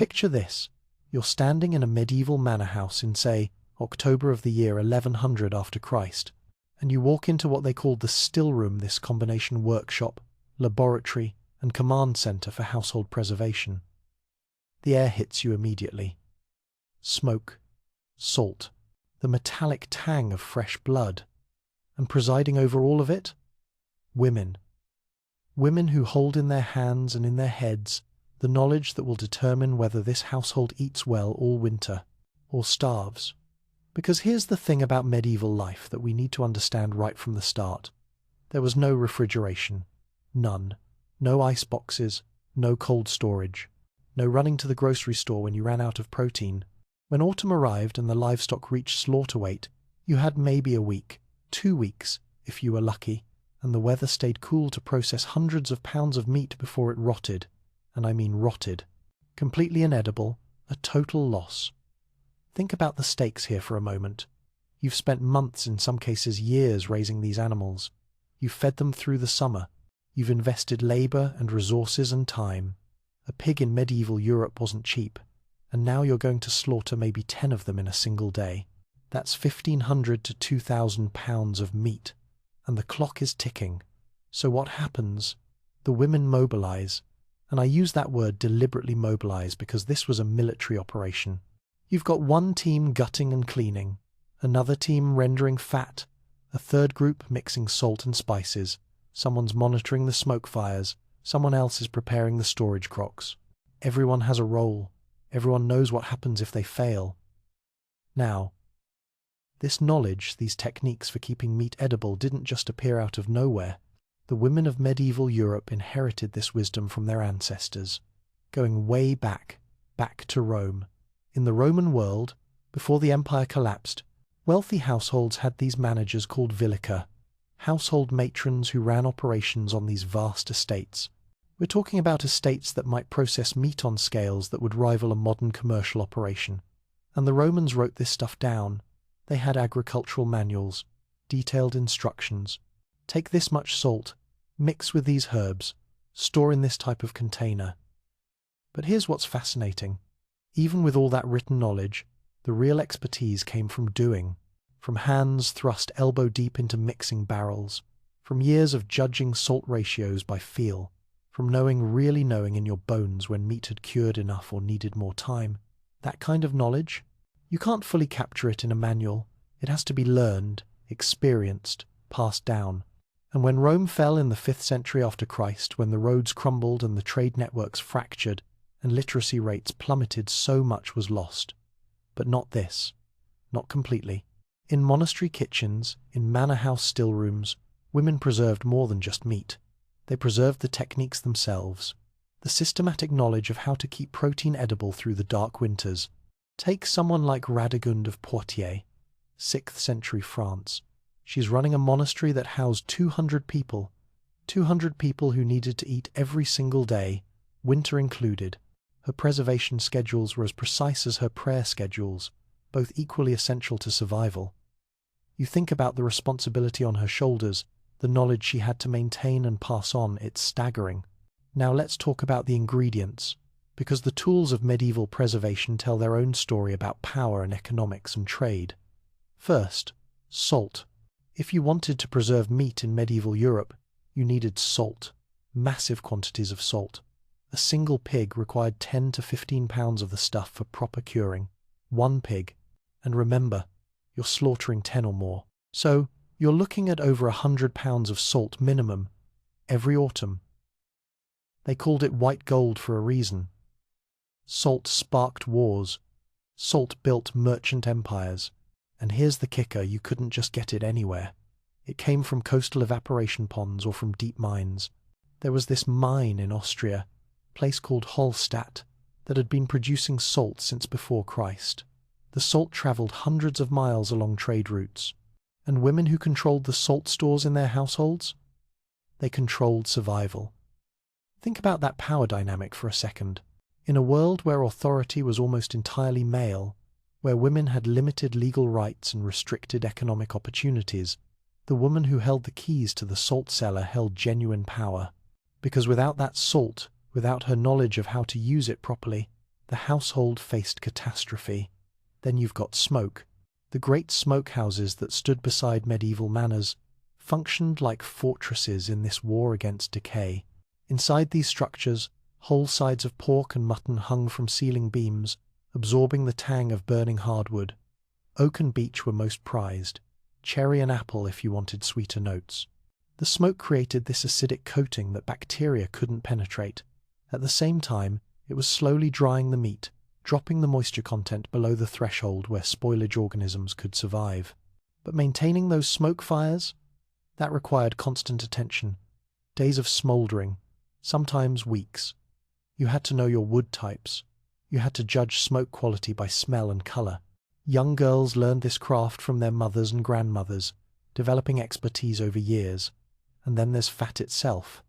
Picture this. You're standing in a medieval manor house in, say, October of the year 1100 after Christ, and you walk into what they called the still room, this combination workshop, laboratory, and command center for household preservation. The air hits you immediately. Smoke, salt, the metallic tang of fresh blood, and presiding over all of it, women. Women who hold in their hands and in their heads the knowledge that will determine whether this household eats well all winter or starves. Because here's the thing about medieval life that we need to understand right from the start. There was no refrigeration. None. No ice boxes. No cold storage. No running to the grocery store when you ran out of protein. When autumn arrived and the livestock reached slaughter weight, you had maybe a week, 2 weeks, if you were lucky, and the weather stayed cool to process hundreds of pounds of meat before it rotted. And I mean rotted. Completely inedible, a total loss. Think about the stakes here for a moment. You've spent months, in some cases years, raising these animals. You've fed them through the summer. You've invested labor and resources and time. A pig in medieval Europe wasn't cheap, and now you're going to slaughter maybe 10 of them in a single day. That's 1,500 to 2,000 pounds of meat, and the clock is ticking. So what happens? The women mobilize, and I use that word deliberately, mobilize, because this was a military operation. You've got one team gutting and cleaning, another team rendering fat, a third group mixing salt and spices, someone's monitoring the smoke fires, someone else is preparing the storage crocks. Everyone has a role. Everyone knows what happens if they fail. Now, this knowledge, these techniques for keeping meat edible, didn't just appear out of nowhere. The women of medieval Europe inherited this wisdom from their ancestors, going way back to Rome. In the Roman world, before the empire collapsed, wealthy households had these managers called vilica, household matrons who ran operations on these vast estates. We're talking about estates that might process meat on scales that would rival a modern commercial operation. And the Romans wrote this stuff down. They had agricultural manuals, detailed instructions. Take this much salt, mix with these herbs, store in this type of container. But here's what's fascinating. Even with all that written knowledge, the real expertise came from doing, from hands thrust elbow deep into mixing barrels, from years of judging salt ratios by feel, from really knowing in your bones when meat had cured enough or needed more time. That kind of knowledge, you can't fully capture it in a manual. It has to be learned, experienced, passed down. And when Rome fell in the 5th century after Christ, when the roads crumbled and the trade networks fractured, and literacy rates plummeted, so much was lost. But not this. Not completely. In monastery kitchens, in manor house still rooms, women preserved more than just meat. They preserved the techniques themselves, the systematic knowledge of how to keep protein edible through the dark winters. Take someone like Radegund of Poitiers, 6th century France. She's running a monastery that housed 200 people. 200 people who needed to eat every single day, winter included. Her preservation schedules were as precise as her prayer schedules, both equally essential to survival. You think about the responsibility on her shoulders, the knowledge she had to maintain and pass on, it's staggering. Now let's talk about the ingredients, because the tools of medieval preservation tell their own story about power and economics and trade. First, salt. If you wanted to preserve meat in medieval Europe, you needed salt, massive quantities of salt. A single pig required 10 to 15 pounds of the stuff for proper curing. One pig. And remember, you're slaughtering 10 or more. So, you're looking at over 100 pounds of salt minimum, every autumn. They called it white gold for a reason. Salt sparked wars. Salt built merchant empires. And here's the kicker, you couldn't just get it anywhere. It came from coastal evaporation ponds or from deep mines. There was this mine in Austria, a place called Holstadt, that had been producing salt since before Christ. The salt travelled hundreds of miles along trade routes. And women who controlled the salt stores in their households? They controlled survival. Think about that power dynamic for a second. In a world where authority was almost entirely male, where women had limited legal rights and restricted economic opportunities, the woman who held the keys to the salt cellar held genuine power. Because without that salt, without her knowledge of how to use it properly, The household faced catastrophe. Then you've got smoke. The great smokehouses that stood beside medieval manors functioned like fortresses in this war against decay. Inside these structures, whole sides of pork and mutton hung from ceiling beams, absorbing the tang of burning hardwood. Oak and beech were most prized, cherry and apple if you wanted sweeter notes. The smoke created this acidic coating that bacteria couldn't penetrate. At the same time, it was slowly drying the meat, dropping the moisture content below the threshold where spoilage organisms could survive. But maintaining those smoke fires? That required constant attention. Days of smouldering, sometimes weeks. You had to know your wood types. You had to judge smoke quality by smell and color. Young girls learned this craft from their mothers and grandmothers, developing expertise over years. And then there's fat itself,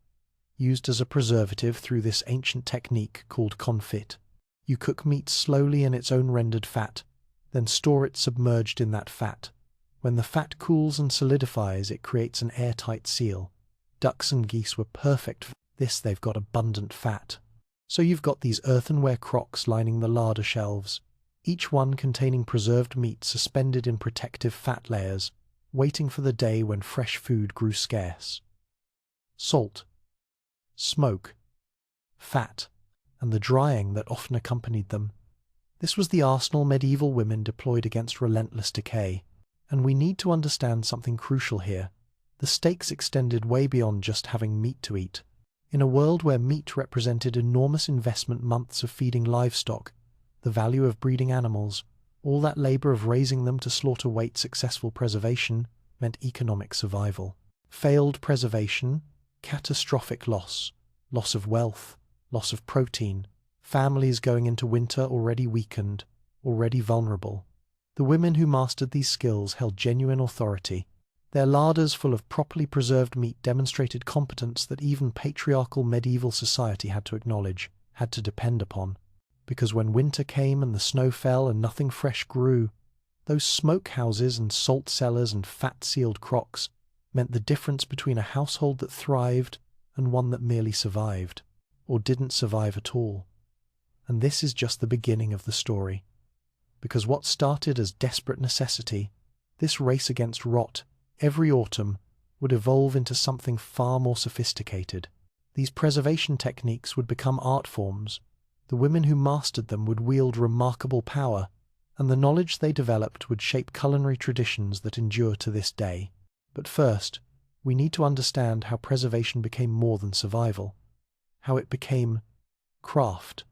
used as a preservative through this ancient technique called confit. You cook meat slowly in its own rendered fat, then store it submerged in that fat. When the fat cools and solidifies, it creates an airtight seal. Ducks and geese were perfect for this. They've got abundant fat. So you've got these earthenware crocks lining the larder shelves, each one containing preserved meat suspended in protective fat layers, waiting for the day when fresh food grew scarce. Salt, smoke, fat, and the drying that often accompanied them. This was the arsenal medieval women deployed against relentless decay. And we need to understand something crucial here. The stakes extended way beyond just having meat to eat. In a world where meat represented enormous investment, months of feeding livestock, the value of breeding animals, all that labor of raising them to slaughter weight, successful preservation meant economic survival. Failed preservation, catastrophic loss, loss of wealth, loss of protein, families going into winter already weakened, already vulnerable. The women who mastered these skills held genuine authority. Their larders full of properly preserved meat demonstrated competence that even patriarchal medieval society had to acknowledge, had to depend upon. Because when winter came and the snow fell and nothing fresh grew, those smokehouses and salt cellars and fat-sealed crocks meant the difference between a household that thrived and one that merely survived, or didn't survive at all. And this is just the beginning of the story. Because what started as desperate necessity, this race against rot, every autumn, would evolve into something far more sophisticated. These preservation techniques would become art forms. The women who mastered them would wield remarkable power, and the knowledge they developed would shape culinary traditions that endure to this day. But first, we need to understand how preservation became more than survival, how it became craft,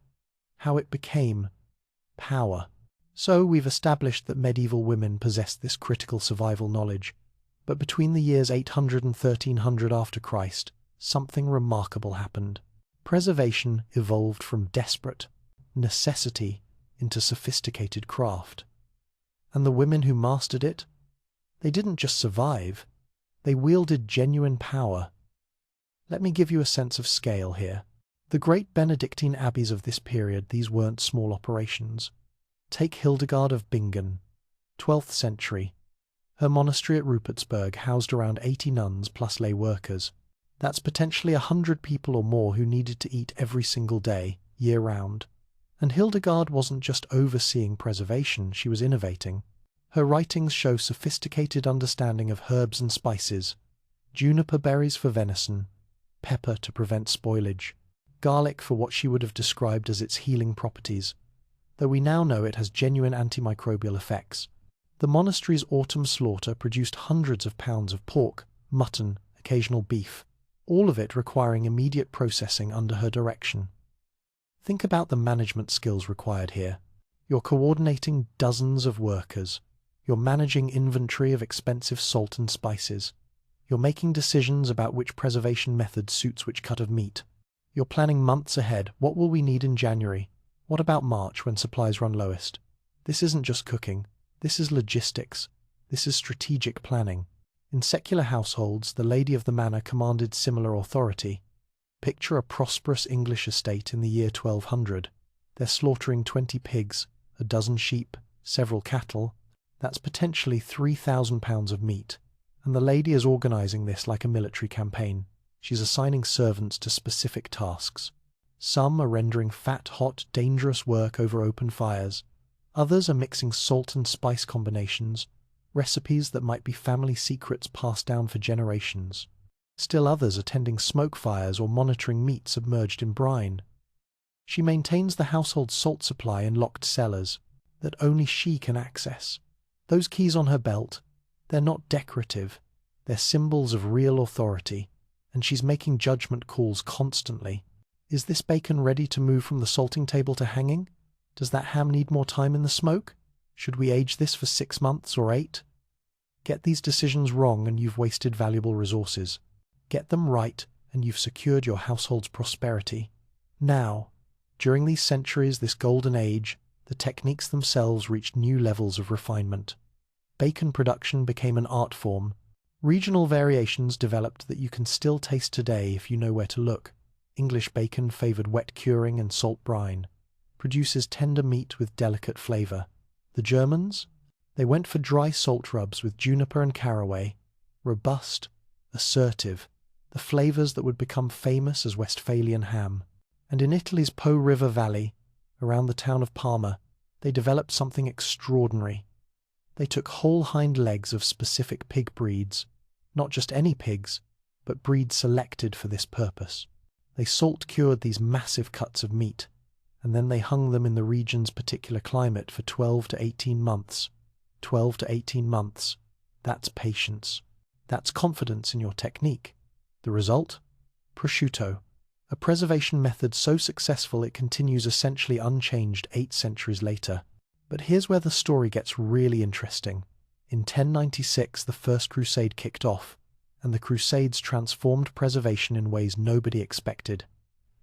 how it became power. So we've established that medieval women possessed this critical survival knowledge, but between the years 800 and 1300 after Christ, something remarkable happened. Preservation evolved from desperate necessity into sophisticated craft. And the women who mastered it, they didn't just survive, they wielded genuine power. Let me give you a sense of scale here. The great Benedictine abbeys of this period, these weren't small operations. Take Hildegard of Bingen, 12th century. Her monastery at Rupertsberg housed around 80 nuns plus lay workers. That's potentially 100 people or more who needed to eat every single day, year-round. And Hildegard wasn't just overseeing preservation, she was innovating. Her writings show sophisticated understanding of herbs and spices, juniper berries for venison, pepper to prevent spoilage, garlic for what she would have described as its healing properties, though we now know it has genuine antimicrobial effects. The monastery's autumn slaughter produced hundreds of pounds of pork, mutton, occasional beef, all of it requiring immediate processing under her direction. Think about the management skills required here. You're coordinating dozens of workers. You're managing inventory of expensive salt and spices. You're making decisions about which preservation method suits which cut of meat. You're planning months ahead. What will we need in January? What about March when supplies run lowest? This isn't just cooking. This is logistics. This is strategic planning. In secular households, the lady of the manor commanded similar authority. Picture a prosperous English estate in the year 1200. They're slaughtering 20 pigs, a dozen sheep, several cattle. That's potentially 3,000 pounds of meat. And the lady is organizing this like a military campaign. She's assigning servants to specific tasks. Some are rendering fat, hot, dangerous work over open fires. Others are mixing salt and spice combinations, recipes that might be family secrets passed down for generations. Still others are tending smoke fires or monitoring meat submerged in brine. She maintains the household salt supply in locked cellars that only she can access. Those keys on her belt, they're not decorative, they're symbols of real authority, and she's making judgment calls constantly. Is this bacon ready to move from the salting table to hanging? Does that ham need more time in the smoke? Should we age this for 6 months or 8? Get these decisions wrong and you've wasted valuable resources. Get them right and you've secured your household's prosperity. Now, during these centuries, this golden age, the techniques themselves reached new levels of refinement. Bacon production became an art form. Regional variations developed that you can still taste today if you know where to look. English bacon favored wet curing and salt brine, produces tender meat with delicate flavor. The Germans? They went for dry salt rubs with juniper and caraway, robust, assertive, the flavors that would become famous as Westphalian ham. And in Italy's Po River Valley, around the town of Parma, they developed something extraordinary. They took whole hind legs of specific pig breeds, not just any pigs, but breeds selected for this purpose. They salt-cured these massive cuts of meat, and then they hung them in the region's particular climate for 12 to 18 months. 12 to 18 months. That's patience. That's confidence in your technique. The result? Prosciutto. A preservation method so successful it continues essentially unchanged 8 centuries later. But here's where the story gets really interesting. In 1096, the First Crusade kicked off, and the Crusades transformed preservation in ways nobody expected.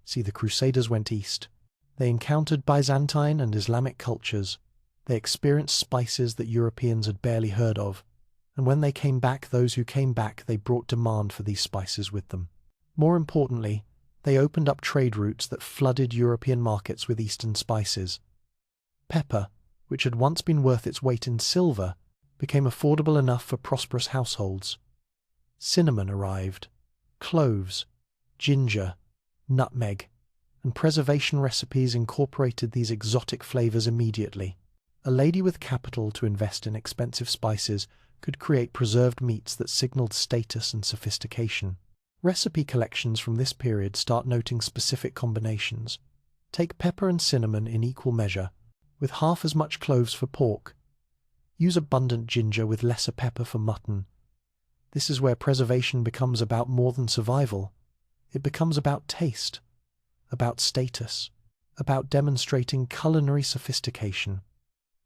See, the Crusaders went east. They encountered Byzantine and Islamic cultures. They experienced spices that Europeans had barely heard of. And when they came back, those who came back, they brought demand for these spices with them. More importantly, they opened up trade routes that flooded European markets with Eastern spices. Pepper, which had once been worth its weight in silver, became affordable enough for prosperous households. Cinnamon arrived, cloves, ginger, nutmeg, and preservation recipes incorporated these exotic flavors immediately. A lady with capital to invest in expensive spices could create preserved meats that signaled status and sophistication. Recipe collections from this period start noting specific combinations. Take pepper and cinnamon in equal measure, with half as much cloves for pork. Use abundant ginger with lesser pepper for mutton. This is where preservation becomes about more than survival. It becomes about taste, about status, about demonstrating culinary sophistication.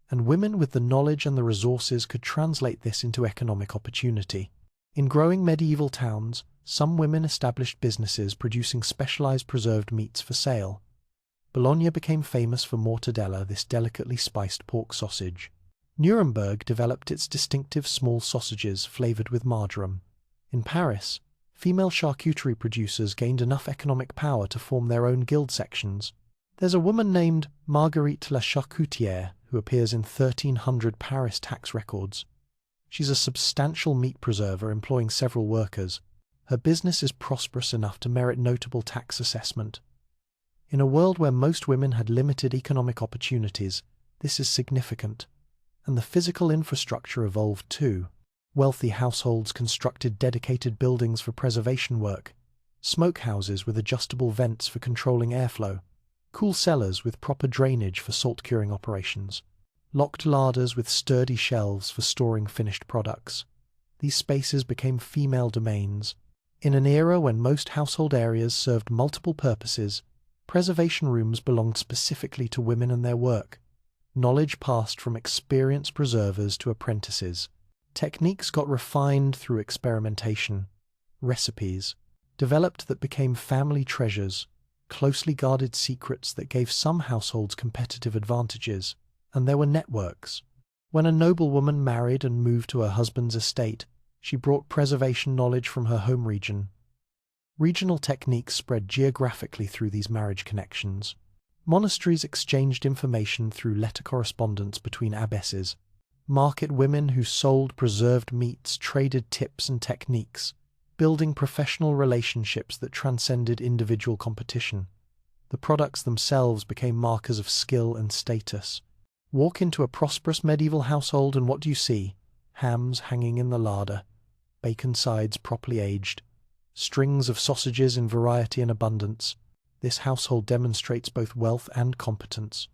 And women with the knowledge and the resources could translate this into economic opportunity. In growing medieval towns, some women established businesses producing specialized preserved meats for sale. Bologna became famous for mortadella, this delicately spiced pork sausage. Nuremberg developed its distinctive small sausages flavored with marjoram. In Paris, female charcuterie producers gained enough economic power to form their own guild sections. There's a woman named Marguerite la Charcutière who appears in 1300 Paris tax records. She's a substantial meat preserver employing several workers. Her business is prosperous enough to merit notable tax assessment. In a world where most women had limited economic opportunities, this is significant. And the physical infrastructure evolved too. Wealthy households constructed dedicated buildings for preservation work, smokehouses with adjustable vents for controlling airflow, cool cellars with proper drainage for salt curing operations, locked larders with sturdy shelves for storing finished products. These spaces became female domains. In an era when most household areas served multiple purposes, preservation rooms belonged specifically to women and their work. Knowledge passed from experienced preservers to apprentices. Techniques got refined through experimentation. Recipes developed that became family treasures, closely guarded secrets that gave some households competitive advantages. And there were networks. When a noblewoman married and moved to her husband's estate, she brought preservation knowledge from her home region. Regional techniques spread geographically through these marriage connections. Monasteries exchanged information through letter correspondence between abbesses. Market women who sold preserved meats traded tips and techniques, building professional relationships that transcended individual competition. The products themselves became markers of skill and status. Walk into a prosperous medieval household and what do you see? Hams hanging in the larder, bacon sides properly aged, strings of sausages in variety and abundance. This household demonstrates both wealth and competence.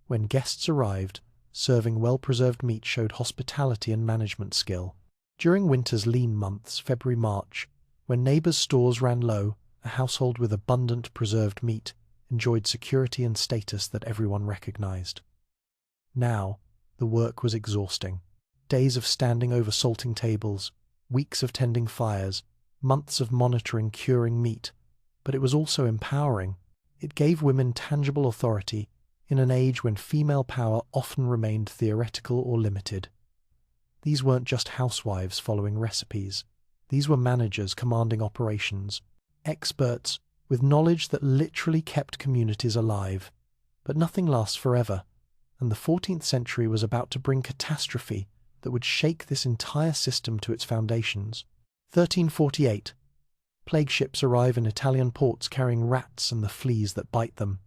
When guests arrived, serving well-preserved meat showed hospitality and management skill. During winter's lean months, February-March, when neighbors' stores ran low, a household with abundant preserved meat enjoyed security and status that everyone recognized. Now, the work was exhausting. Days of standing over salting tables, weeks of tending fires, months of monitoring curing meat. But it was also empowering. It gave women tangible authority in an age when female power often remained theoretical or limited. These weren't just housewives following recipes. These were managers commanding operations, experts with knowledge that literally kept communities alive. But nothing lasts forever, and the 14th century was about to bring catastrophe that would shake this entire system to its foundations. 1348. Plague ships arrive in Italian ports carrying rats and the fleas that bite them,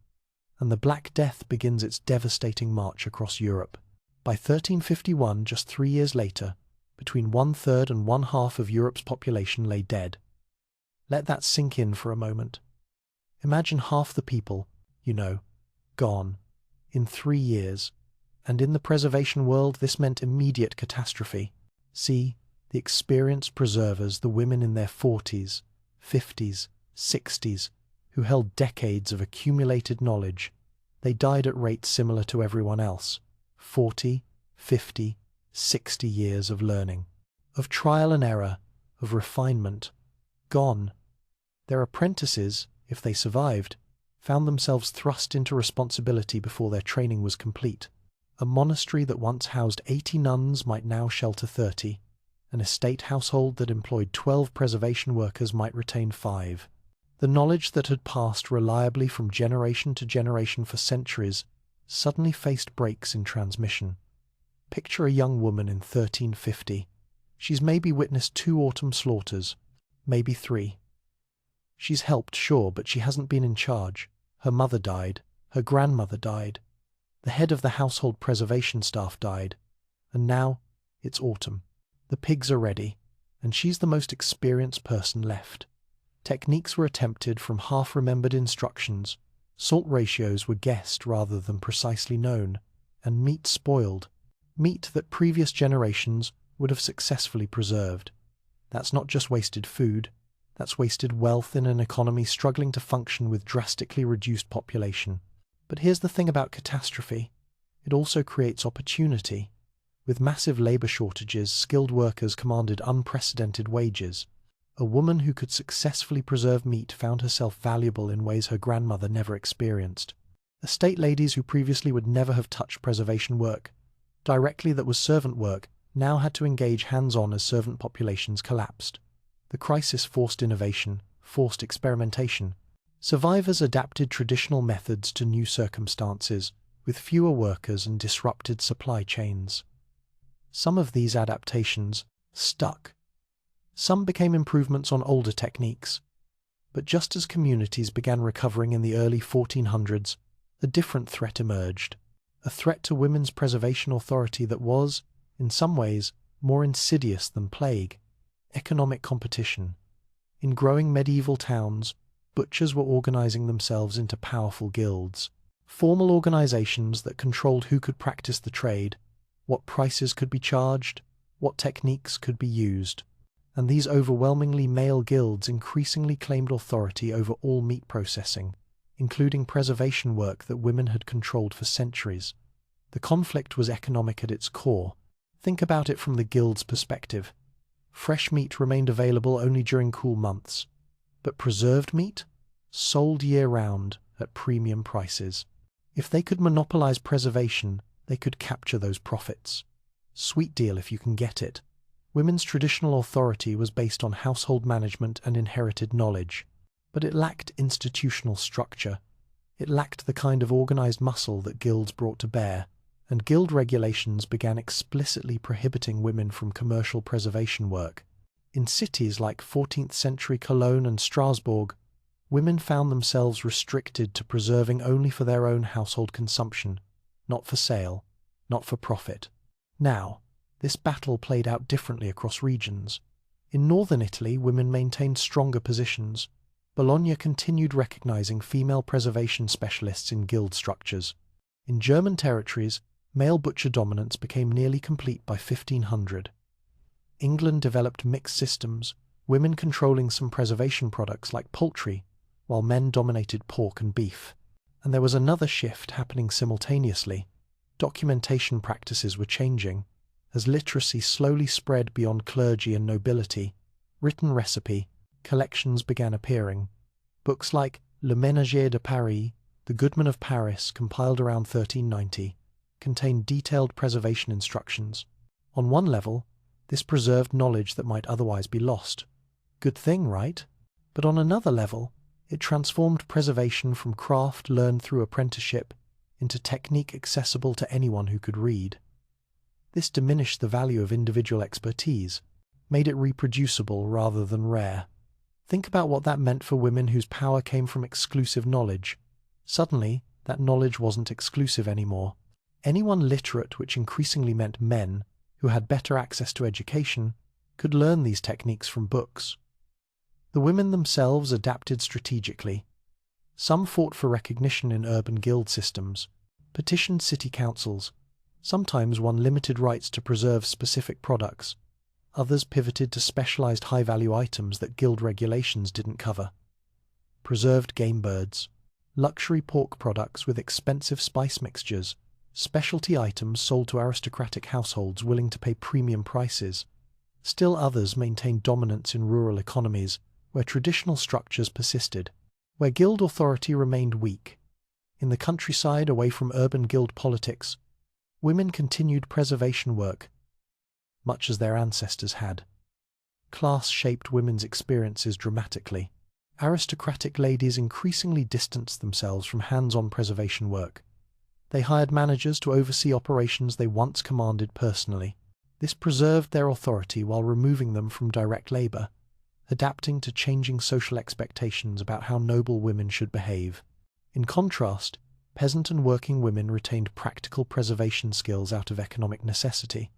and the Black Death begins its devastating march across Europe. By 1351, just 3 years later, between 1/3 and 1/2 of Europe's population lay dead. Let that sink in for a moment. Imagine half the people, gone, in 3 years, and in the preservation world this meant immediate catastrophe. See, the experienced preservers, the women in their 40s, 50s, 60s, who held decades of accumulated knowledge, they died at rates similar to everyone else. 40, 50, 60 years of learning, of trial and error, of refinement, gone. Their apprentices, if they survived, found themselves thrust into responsibility before their training was complete. A monastery that once housed 80 nuns might now shelter 30. An estate household that employed 12 preservation workers might retain 5. The knowledge that had passed reliably from generation to generation for centuries suddenly faced breaks in transmission. Picture a young woman in 1350. She's maybe witnessed 2 autumn slaughters, maybe 3. She's helped, sure, but she hasn't been in charge. Her mother died, her grandmother died, the head of the household preservation staff died, and now it's autumn. The pigs are ready, and she's the most experienced person left. Techniques were attempted from half-remembered instructions, salt ratios were guessed rather than precisely known, and meat spoiled, meat that previous generations would have successfully preserved. That's not just wasted food, that's wasted wealth in an economy struggling to function with drastically reduced population. But here's the thing about catastrophe. It also creates opportunity. With massive labor shortages, skilled workers commanded unprecedented wages. A woman who could successfully preserve meat found herself valuable in ways her grandmother never experienced. Estate ladies who previously would never have touched preservation work, directly that was servant work, now had to engage hands-on as servant populations collapsed. The crisis forced innovation, forced experimentation. Survivors adapted traditional methods to new circumstances, with fewer workers and disrupted supply chains. Some of these adaptations stuck. Some became improvements on older techniques. But just as communities began recovering in the early 1400s, a different threat emerged. A threat to women's preservation authority that was, in some ways, more insidious than plague. Economic competition. In growing medieval towns, butchers were organizing themselves into powerful guilds. Formal organizations that controlled who could practice the trade, what prices could be charged, what techniques could be used. And these overwhelmingly male guilds increasingly claimed authority over all meat processing, including preservation work that women had controlled for centuries. The conflict was economic at its core. Think about it from the guild's perspective. Fresh meat remained available only during cool months, but preserved meat sold year-round at premium prices. If they could monopolize preservation, they could capture those profits. Sweet deal if you can get it. Women's traditional authority was based on household management and inherited knowledge, but it lacked institutional structure. It lacked the kind of organized muscle that guilds brought to bear, and guild regulations began explicitly prohibiting women from commercial preservation work. In cities like 14th century Cologne and Strasbourg, Women found themselves restricted to preserving only for their own household consumption, not for sale, not for profit. Now, this battle played out differently across regions. In northern Italy, women maintained stronger positions. Bologna continued recognizing female preservation specialists in guild structures. In German territories, male butcher dominance became nearly complete by 1500. England developed mixed systems, women controlling some preservation products like poultry, while men dominated pork and beef. And there was another shift happening simultaneously. Documentation practices were changing. As literacy slowly spread beyond clergy and nobility, written recipe collections began appearing. Books like Le Ménager de Paris, The Goodman of Paris, compiled around 1390, contained detailed preservation instructions. On one level, this preserved knowledge that might otherwise be lost. Good thing, right? But on another level, it transformed preservation from craft learned through apprenticeship into technique accessible to anyone who could read. This diminished the value of individual expertise, made it reproducible rather than rare. Think about what that meant for women whose power came from exclusive knowledge. Suddenly, that knowledge wasn't exclusive anymore. Anyone literate, which increasingly meant men, who had better access to education, could learn these techniques from books. The women themselves adapted strategically. Some fought for recognition in urban guild systems, petitioned city councils, sometimes won limited rights to preserve specific products. Others pivoted to specialized high-value items that guild regulations didn't cover. Preserved game birds, luxury pork products with expensive spice mixtures, specialty items sold to aristocratic households willing to pay premium prices. Still others maintained dominance in rural economies, where traditional structures persisted, where guild authority remained weak. In the countryside, away from urban guild politics, women continued preservation work, much as their ancestors had. Class shaped women's experiences dramatically. Aristocratic ladies increasingly distanced themselves from hands-on preservation work. They hired managers to oversee operations they once commanded personally. This preserved their authority while removing them from direct labor, adapting to changing social expectations about how noble women should behave. In contrast, peasant and working women retained practical preservation skills out of economic necessity.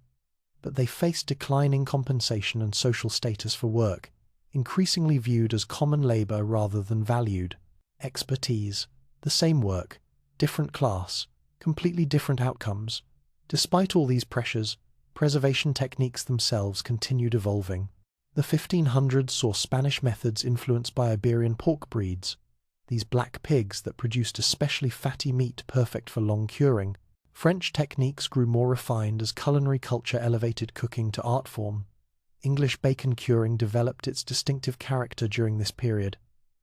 But they faced declining compensation and social status for work, increasingly viewed as common labor rather than valued. Expertise, the same work, different class, completely different outcomes. Despite all these pressures, preservation techniques themselves continued evolving. The 1500s saw Spanish methods influenced by Iberian pork breeds, these black pigs that produced especially fatty meat perfect for long curing. French techniques grew more refined as culinary culture elevated cooking to art form. English bacon curing developed its distinctive character during this period,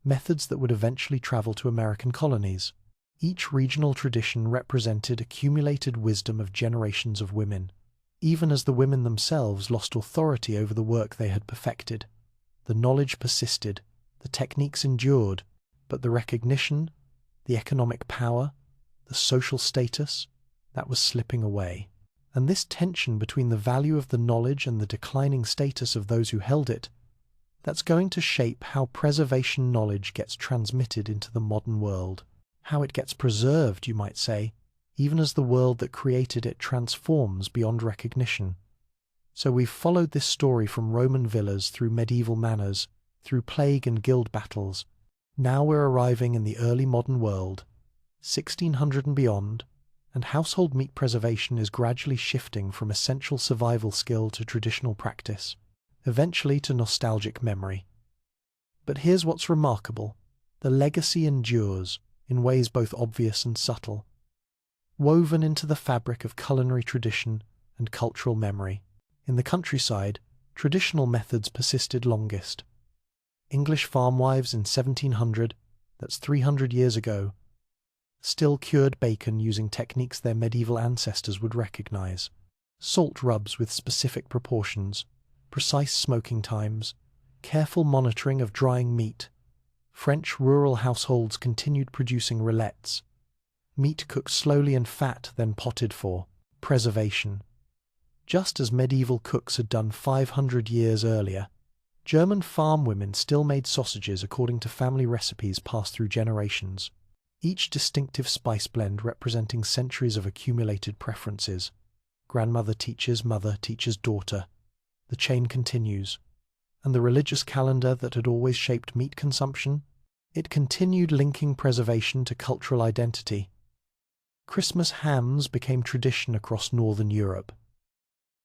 methods that would eventually travel to American colonies. Each regional tradition represented accumulated wisdom of generations of women, even as the women themselves lost authority over the work they had perfected. The knowledge persisted, the techniques endured, but the recognition, the economic power, the social status, that was slipping away. And this tension between the value of the knowledge and the declining status of those who held it, that's going to shape how preservation knowledge gets transmitted into the modern world. How it gets preserved, you might say, even as the world that created it transforms beyond recognition. So we've followed this story from Roman villas through medieval manors, through plague and guild battles. Now we're arriving in the early modern world, 1600 and beyond, and household meat preservation is gradually shifting from essential survival skill to traditional practice, eventually to nostalgic memory. But here's what's remarkable. The legacy endures in ways both obvious and subtle, woven into the fabric of culinary tradition and cultural memory. In the countryside, traditional methods persisted longest. English farmwives in 1700, that's 300 years ago, still cured bacon using techniques their medieval ancestors would recognize. Salt rubs with specific proportions, precise smoking times, careful monitoring of drying meat. French rural households continued producing rillettes. Meat cooked slowly and fat, then potted for preservation. Just as medieval cooks had done 500 years earlier, German farm women still made sausages according to family recipes passed through generations, each distinctive spice blend representing centuries of accumulated preferences. Grandmother teaches mother teaches daughter. The chain continues. And the religious calendar that had always shaped meat consumption? It continued linking preservation to cultural identity. Christmas hams became tradition across northern Europe.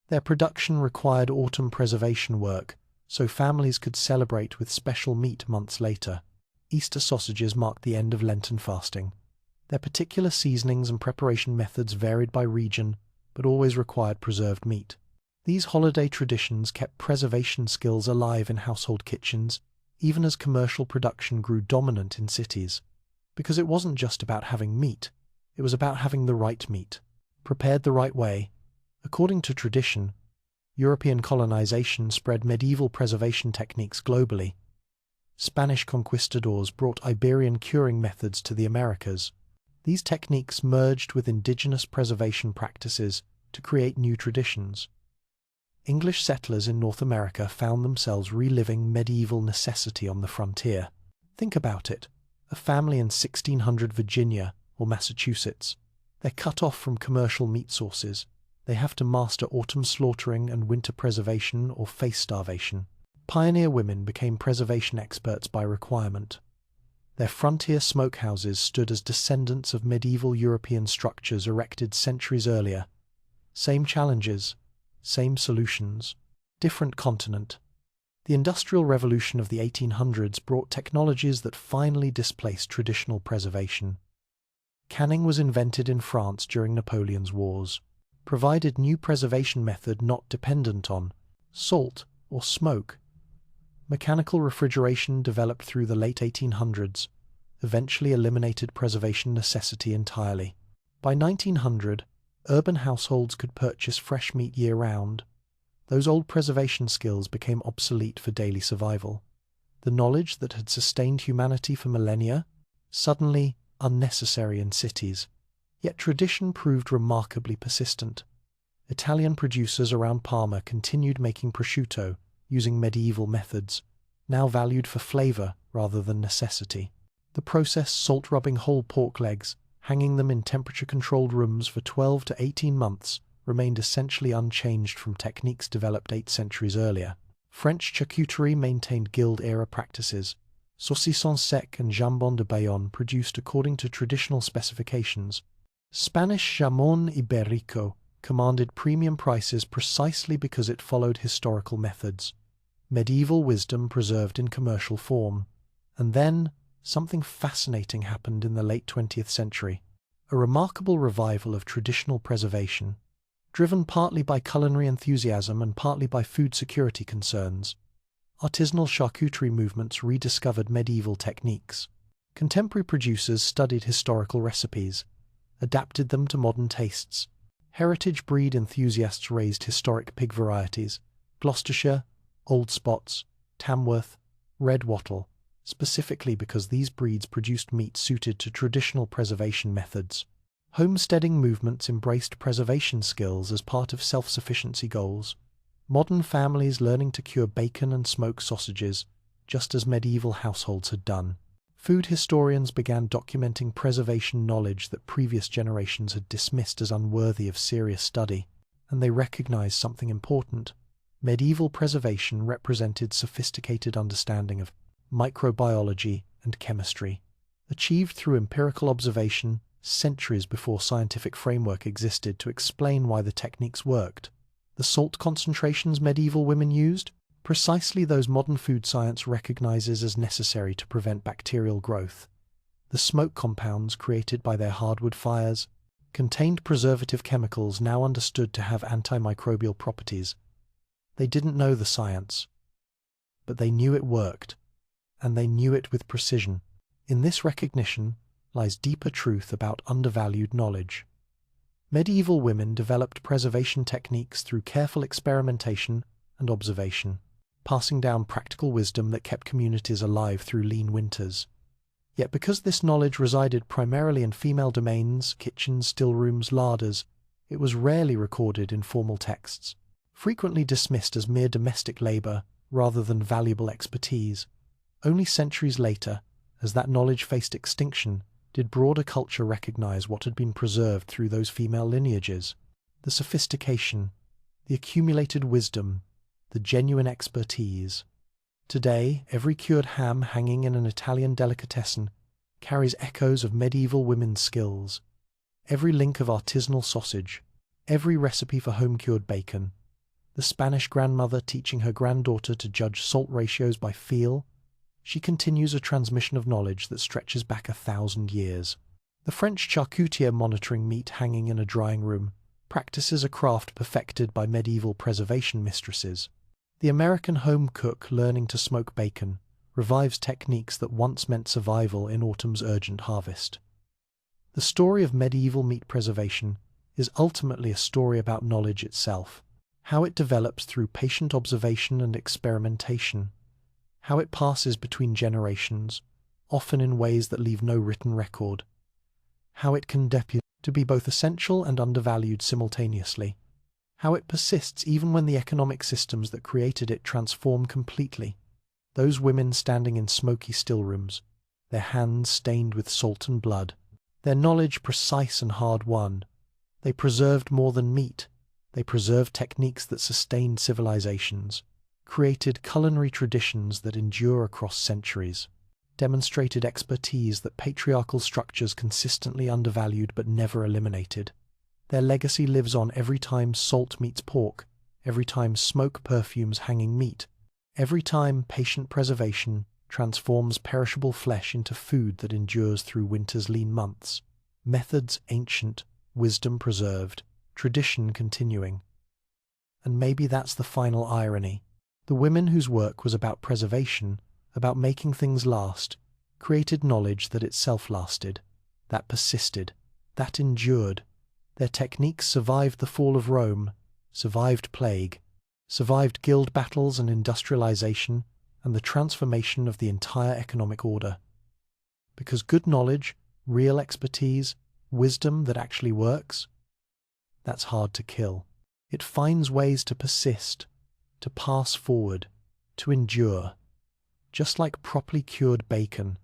Their production required autumn preservation work, so families could celebrate with special meat months later. Easter sausages marked the end of Lenten fasting. Their particular seasonings and preparation methods varied by region, but always required preserved meat. These holiday traditions kept preservation skills alive in household kitchens, even as commercial production grew dominant in cities. Because it wasn't just about having meat, it was about having the right meat, prepared the right way. According to tradition, European colonization spread medieval preservation techniques globally. Spanish conquistadors brought Iberian curing methods to the Americas. These techniques merged with indigenous preservation practices to create new traditions. English settlers in North America found themselves reliving medieval necessity on the frontier. Think about it. A family in 1600 Virginia or Massachusetts. They're cut off from commercial meat sources. They have to master autumn slaughtering and winter preservation or face starvation. Pioneer women became preservation experts by requirement. Their frontier smokehouses stood as descendants of medieval European structures erected centuries earlier. Same challenges, same solutions, different continent. The Industrial Revolution of the 1800s brought technologies that finally displaced traditional preservation. Canning was invented in France during Napoleon's wars, provided new preservation method not dependent on salt or smoke. Mechanical refrigeration developed through the late 1800s, eventually eliminated preservation necessity entirely. By 1900, urban households could purchase fresh meat year-round. Those old preservation skills became obsolete for daily survival. The knowledge that had sustained humanity for millennia, suddenly unnecessary in cities. Yet tradition proved remarkably persistent. Italian producers around Parma continued making prosciutto using medieval methods, now valued for flavor rather than necessity. The process salt-rubbing whole pork legs, hanging them in temperature-controlled rooms for 12 to 18 months, remained essentially unchanged from techniques developed 8 centuries earlier. French charcuterie maintained Guild-era practices. Saucisson sec and jambon de Bayonne produced according to traditional specifications. Spanish jamón ibérico commanded premium prices precisely because it followed historical methods. Medieval wisdom preserved in commercial form. And then, something fascinating happened in the late 20th century. A remarkable revival of traditional preservation, driven partly by culinary enthusiasm and partly by food security concerns. Artisanal charcuterie movements rediscovered medieval techniques. Contemporary producers studied historical recipes, adapted them to modern tastes. Heritage breed enthusiasts raised historic pig varieties, Gloucestershire, Old Spots, Tamworth, Red Wattle, specifically because these breeds produced meat suited to traditional preservation methods. Homesteading movements embraced preservation skills as part of self-sufficiency goals. Modern families learning to cure bacon and smoke sausages, just as medieval households had done. Food historians began documenting preservation knowledge that previous generations had dismissed as unworthy of serious study, and they recognized something important. Medieval preservation represented sophisticated understanding of microbiology and chemistry, achieved through empirical observation centuries before scientific framework existed to explain why the techniques worked. The salt concentrations medieval women used? Precisely those modern food science recognizes as necessary to prevent bacterial growth. The smoke compounds created by their hardwood fires contained preservative chemicals now understood to have antimicrobial properties. They didn't know the science, but they knew it worked, and they knew it with precision. In this recognition lies deeper truth about undervalued knowledge. Medieval women developed preservation techniques through careful experimentation and observation, passing down practical wisdom that kept communities alive through lean winters. Yet because this knowledge resided primarily in female domains, kitchens, stillrooms, larders, it was rarely recorded in formal texts. Frequently dismissed as mere domestic labor, rather than valuable expertise. Only centuries later, as that knowledge faced extinction, did broader culture recognize what had been preserved through those female lineages. The sophistication, the accumulated wisdom, the genuine expertise. Today, every cured ham hanging in an Italian delicatessen carries echoes of medieval women's skills. Every link of artisanal sausage, every recipe for home-cured bacon, the Spanish grandmother teaching her granddaughter to judge salt ratios by feel, she continues a transmission of knowledge that stretches back 1,000 years. The French charcutier monitoring meat hanging in a drying room practices a craft perfected by medieval preservation mistresses. The American home cook learning to smoke bacon revives techniques that once meant survival in autumn's urgent harvest. The story of medieval meat preservation is ultimately a story about knowledge itself, how it develops through patient observation and experimentation, how it passes between generations, often in ways that leave no written record, how it can to be both essential and undervalued simultaneously, how it persists even when the economic systems that created it transform completely. Those women standing in smoky stillrooms, their hands stained with salt and blood, their knowledge precise and hard-won. They preserved more than meat. They preserved techniques that sustained civilizations, created culinary traditions that endure across centuries, demonstrated expertise that patriarchal structures consistently undervalued but never eliminated. Their legacy lives on every time salt meets pork, every time smoke perfumes hanging meat, every time patient preservation transforms perishable flesh into food that endures through winter's lean months. Methods ancient, wisdom preserved, tradition continuing. And maybe that's the final irony. The women whose work was about preservation, about making things last, created knowledge that itself lasted, that persisted, that endured. Their techniques survived the fall of Rome, survived plague, survived guild battles and industrialization, and the transformation of the entire economic order. Because good knowledge, real expertise, wisdom that actually works, that's hard to kill. It finds ways to persist, to pass forward, to endure. Just like properly cured bacon,